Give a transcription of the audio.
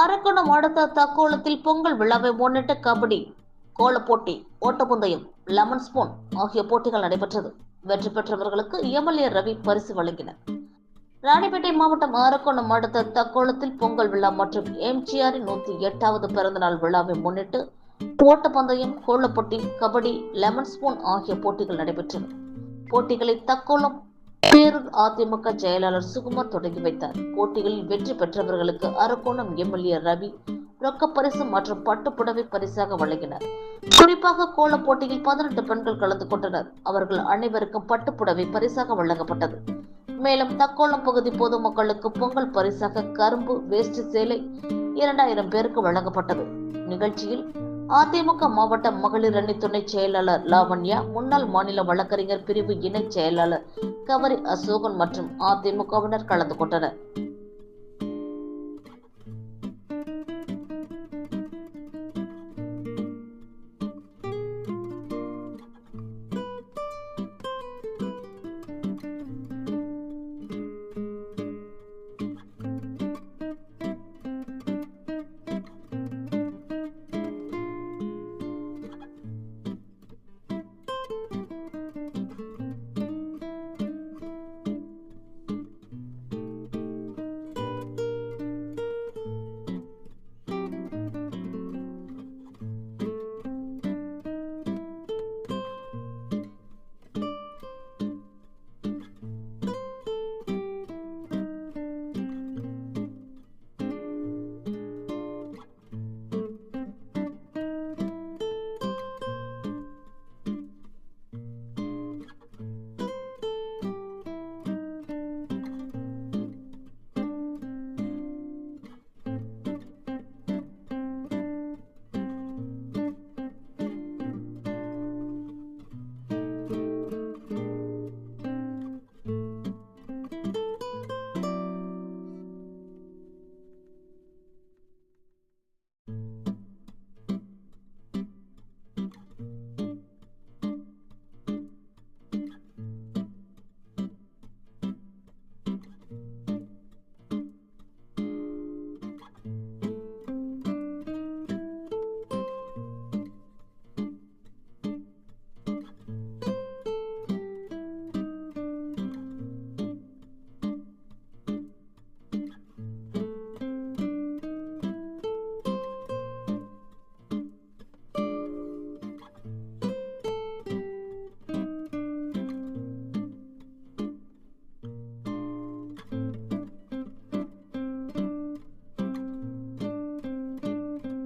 அரக்கோணம் அடுத்த தக்கோலத்தில் பொங்கல் விழாவை முன்னிட்டு கபடி, கோலப்போட்டி, ஓட்டப்பந்தயம், லெமன் ஸ்பூன் ஆகிய போட்டிகள் நடைபெற்றது. வெற்றி பெற்றவர்களுக்கு எம்எல்ஏ ரவி பரிசு வழங்கினார். ராணிப்பேட்டை மாவட்டம் அரக்கோணம் அடுத்த தக்கோலத்தில் பொங்கல் விழா மற்றும் எம்ஜிஆரின் 108வது பிறந்தநாள் விழாவை முன்னிட்டு ஓட்டப்பந்தயம், கோலப்போட்டி, கபடி, லெமன் ஸ்பூன் ஆகிய போட்டிகள் நடைபெற்றன. போட்டிகளை தக்கோலம் பேரூர் அதிமுக செயலாளர் சுகுமார் தொடங்கி வைத்தார். போட்டிகளில் வெற்றி பெற்றவர்களுக்கு அரக்கோணம் எம்எல்ஏ ரவி ரொக்க பரிசு மற்றும் பட்டுப்புடவை பரிசாக வழங்கினார். குறிப்பாக கோல போட்டியில் 18 பெண்கள் கலந்து கொண்டனர். அவர்கள் அனைவருக்கும் பட்டுப்புடவை பரிசாக வழங்கப்பட்டது. மேலும் தக்கோலம் பகுதி பொதுமக்களுக்கு பொங்கல் பரிசாக கரும்பு, வேஷ்டி சேலை 2000 பேருக்கு வழங்கப்பட்டது. நிகழ்ச்சியில் அதிமுக மாவட்ட மகளிர் அணி துணை செயலாளர் லாவண்யா, முன்னாள் மாநில வழக்கறிஞர் பிரிவு இணை செயலாளர் கவரி அசோகன் மற்றும் அதிமுகவினர் கலந்து கொண்டனர்.